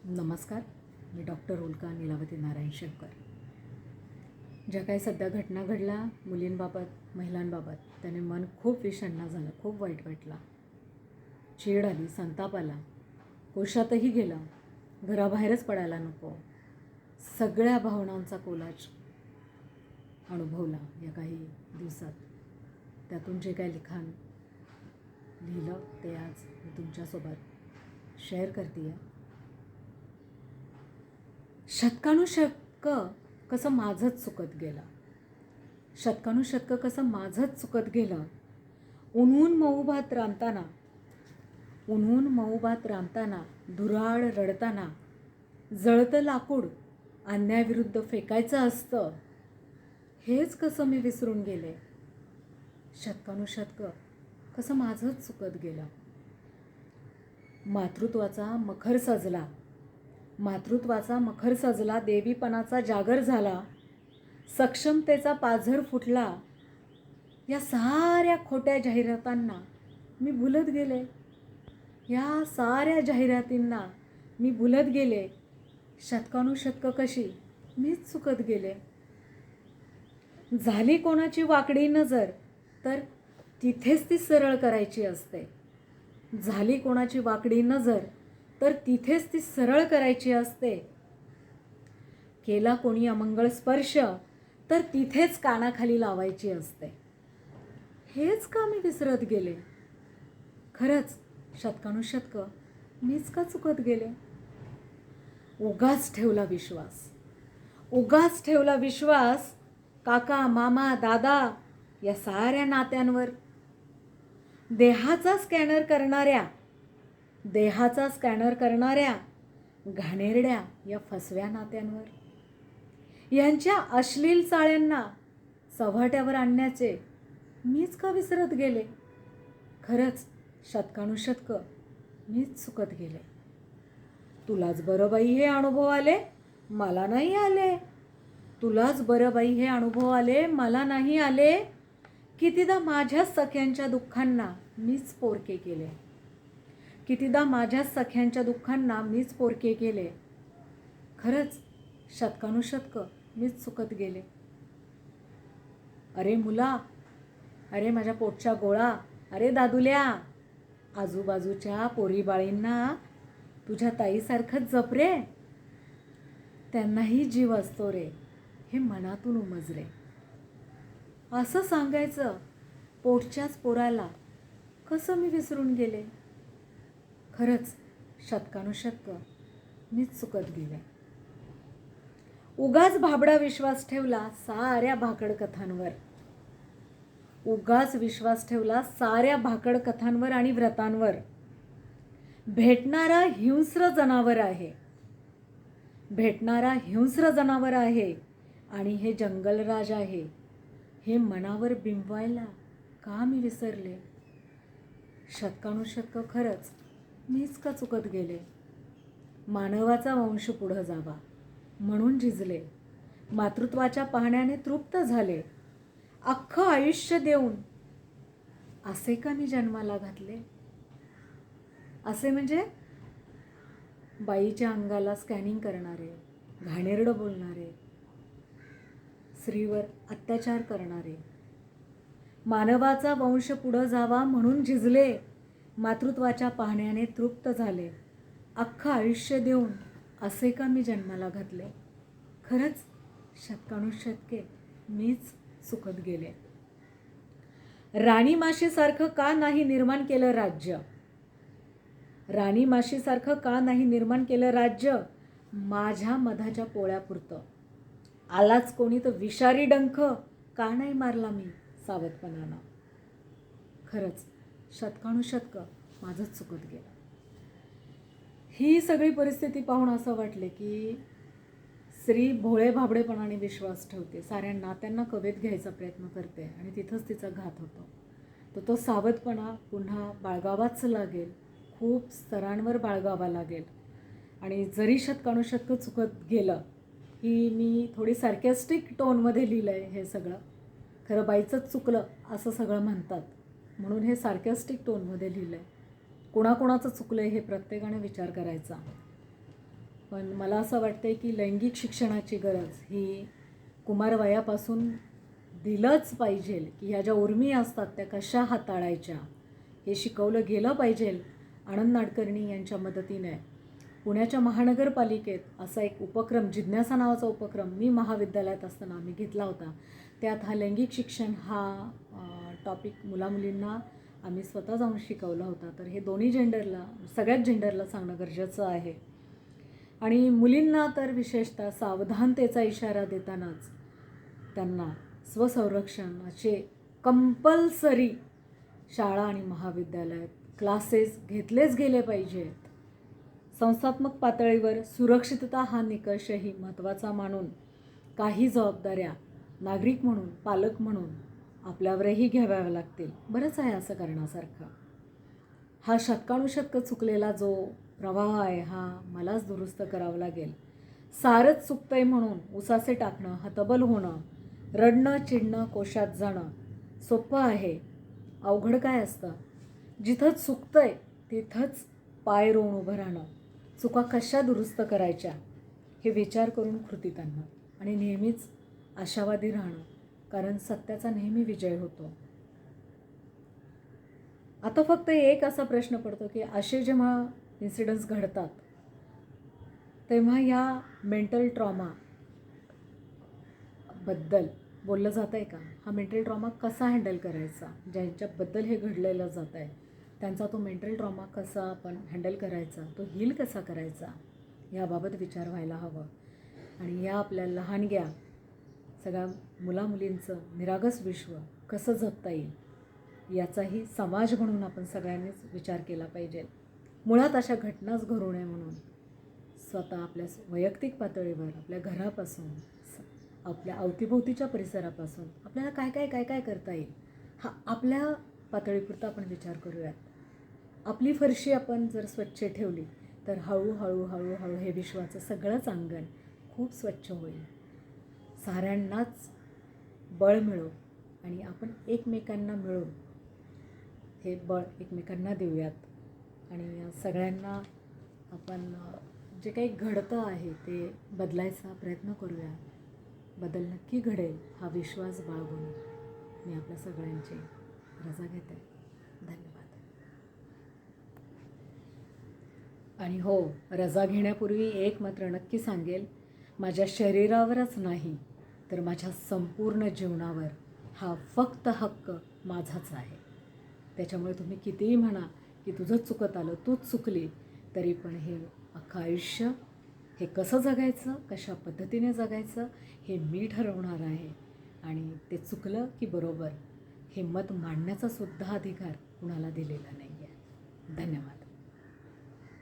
नमस्कार. मी डॉक्टर उल्का नीलावती नारायण शंकर. ज्या काही सध्या घटना घडल्या मुलींबाबत महिलांबाबत त्याने मन खूप विषण्ण झालं, खूप वाईट वाटला, चीड आली, संताप आला, कोशातही गेला, घराबाहेरच पडायला नको, सगळ्या भावनांचा कोलाज अनुभवला या काही दिवसात. त्यातून जे काही लिखाण लिहिलं ते आज मी तुमच्यासोबत शेअर करते आहे. शतकानुशतक कसं माझंच चुकत गेलं, शतकानुशतक कसं माझंच चुकत गेलं. उन्हून मऊ भात रांधताना धुराळ रडताना जळतं लाकूड अन्यायाविरुद्ध फेकायचं असतं, हेच कसं मी विसरून गेले. शतकानुशतक कसं माझंच चुकत गेलं. मातृत्वाचा मखर सजला, देवीपणाचा जागर झाला, सक्षमतेचा पाझर फुटला. या साऱ्या खोट्या जाहिरातांना मी भुलत गेले, या साऱ्या जाहिरातींना मी भुलत गेले. शतकानुशतक कशी मीच चुकत गेले. झाली कोणाची वाकडी नजर तर तिथेच ती सरळ करायची असते. झाली कोणाची वाकडी नजर तर तिथेच ती सरळ करायची असते. केला कोणी अमंगळ स्पर्श तर तिथेच कानाखाली लावायची असते. हेच का मी विसरत गेले. खरंच शतकानुशतक मीच का चुकत गेले. उगाच ठेवला विश्वास काका मामा दादा या साऱ्या नात्यांवर. देहाचा स्कॅनर करणाऱ्या घाणेरड्या या फसव्या नात्यांवर. यांच्या अश्लील चाळ्यांना चव्हाट्यावर आणण्याचे मीच का विसरत गेले. खरंच शतकानुशतक मीच चुकत गेले. तुलाच बरं बाई हे अनुभव आले, मला नाही आले. तुलाच बरं बाई हे अनुभव आले, मला नाही आले. कितीदा माझ्या सख्यांच्या दुःखांना मीच पोरके केले. खरंच शतकानुशतक मीच चुकत गेले. अरे मुला, अरे माझ्या पोटच्या गोळा, अरे दादुल्या, आजूबाजूच्या पोरीबाळींना तुझ्या ताईसारखंच जप रे. त्यांनाही जीव असतो रे, हे मनातून उमजले. असं सांगायचं पोटच्याच पोराला कसं मी विसरून गेले. खरंच शतकानुशतक मीच चुकत गेले. उगाच भाबडा विश्वास ठेवला साऱ्या भाकड कथांवर आणि व्रतांवर. भेटणारा हिंस्र जनावर आहे आणि हे जंगलराज आहे, हे मनावर बिंबवायला का मी विसरले. शतकानुशतक खरंच मीच का चुकत गेले. मानवाचा वंश पुढं जावा म्हणून झिजले, मातृत्वाच्या पाहण्याने तृप्त झाले. अख्खं आयुष्य देऊन असे का मी जन्माला घातले. असे म्हणजे बाईच्या अंगाला स्कॅनिंग करणारे, घाणेरडं बोलणारे, स्त्रीवर अत्याचार करणारे. मानवाचा वंश पुढं जावा म्हणून झिजले, मातृत्वाच्या पाहण्याने तृप्त झाले. अख्खं आयुष्य देऊन असे का मी जन्माला घातले. खरंच शतकानुशतके मीच चुकत गेले. राणी माशीसारखं का नाही निर्माण केलं राज्य. माझ्या मधाच्या पोळ्यापुरतं. आलाच कोणी तर विषारी डंख का नाही मारला मी सावधपणानं. खरंच शतकानुशतक माझंच चुकत गेलं. ही सगळी परिस्थिती पाहून असं वाटले की स्त्री भोळे भाबडेपणाने विश्वास ठेवते, साऱ्या नात्यांना कवेत घ्यायचा प्रयत्न करते आणि तिथंच तिचा घात होतो. तो सावधपणा पुन्हा बाळगावाच लागेल, खूप स्तरांवर बाळगावा लागेल. आणि जरी शतकानुशतक चुकत गेलं, की मी थोडी सार्कॅस्टिक टोनमध्ये लिहिलं आहे हे सगळं. खरं बाईचंच चुकलं असं सगळं म्हणतात म्हणून हे सार्कॅस्टिक टोनमध्ये लिहिलं आहे. कोणाकोणाचं चुकलं आहे हे प्रत्येकाने विचार करायचा. पण मला असं वाटतं आहे की लैंगिक शिक्षणाची गरज ही कुमारवयापासून दिलंच पाहिजे की ह्या ज्या उर्मी असतात त्या कशा हाताळायच्या हे शिकवलं गेलं पाहिजे. आनंद नाडकर्णी यांच्या मदतीने पुण्याच्या महानगरपालिकेत असा एक उपक्रम, जिज्ञासा नावाचा उपक्रम मी महाविद्यालयात असताना आम्ही घेतला होता. त्यात हा लैंगिक शिक्षण हा टॉपिक मुलामुलींना आम्ही स्वतः जाऊन शिकवला होता. तर हे दोन्ही जेंडरला, सगळ्याच जेंडरला सांगणं गरजेचं आहे. आणि मुलींना तर विशेषतः सावधानतेचा इशारा देतानाच त्यांना स्वसंरक्षणाचे कंपल्सरी शाळा आणि महाविद्यालयात क्लासेस घेतलेच गेले पाहिजेत. संस्थात्मक पातळीवर सुरक्षितता हा निकषही महत्त्वाचा मानून काही जबाबदाऱ्या नागरिक म्हणून, पालक म्हणून आपल्यावरही घ्याव्या लागतील. बरंच आहे असं करण्यासारखं. हा शतकानुशतकं चुकलेला जो प्रवाह आहे हा मलाच दुरुस्त करावा लागेल. सारंच चुकतंय म्हणून उसासे टाकणं, हतबल होणं, रडणं, चिडणं, कोशात जाणं सोपं आहे. अवघड काय असतं? जिथं चुकतंय तिथंच पाय रोवून उभं राहणं, चुका कशा दुरुस्त करायच्या हे विचार करून कृतीत आणणं आणि नेहमीच आशावादी राहणं, कारण सत्याचा नेहमी विजय होतो. आता फक्त एक असा प्रश्न पडतो की असे जेव्हा इन्सिडन्स घडतात तेव्हा या मेंटल ट्रॉमाबद्दल बोललं जातं आहे का? हा मेंटल ट्रॉमा कसा हँडल करायचा? ज्यांच्याबद्दल हे घडलेलं जात आहे त्यांचा तो मेंटल ट्रॉमा कसा आपण हँडल करायचा, तो हील कसा करायचा याबाबत विचार व्हायला हवं. आणि या आपल्या लहानग्या सगळ्या मुलामुलींचं निरागस विश्व कसं जगता येईल याचाही समाज म्हणून आपण सगळ्यांनीच विचार केला पाहिजे. मुळात अशा घटनाच घडू नये म्हणून स्वतः आपल्या वैयक्तिक पातळीवर, आपल्या घरापासून, आपल्या अवतीभोवतीच्या परिसरापासून आपल्याला काय करता येईल हा आपल्या पातळीपुरता आपण विचार करूयात. आपली फरशी आपण जर स्वच्छ ठेवली तर हळूहळू हे विश्वाचं सगळंच अंगण खूप स्वच्छ होईल. साऱ्यांनाच बळ मिळो आणि आपण एकमेकांना मिळून हे बळ एकमेकांना देऊयात. आणि या सगळ्यांना आपण जे काही घडतं आहे ते बदलायचा प्रयत्न करूया. बदल नक्की घडेल हा विश्वास बाळगून मी आपल्या सगळ्यांची रजा घेते. धन्यवाद. आणि हो, रजा घेण्यापूर्वी एक मात्र नक्की सांगेल, माझ्या शरीरावरच नाही तर माझ्या संपूर्ण जीवनावर हा फक्त हक्क माझाच आहे. त्याच्यामुळे तुम्ही कितीही म्हणा की तुझंच चुकत आलं, तूच चुकली, तरी पण हे अख्खं आयुष्य हे कसं जगायचं, कशा पद्धतीने जगायचं हे मी ठरवणार आहे. आणि ते चुकलं की बरोबर हे मत मांडण्याचा सुद्धा अधिकार कुणाला दिलेला नाही आहे. धन्यवाद.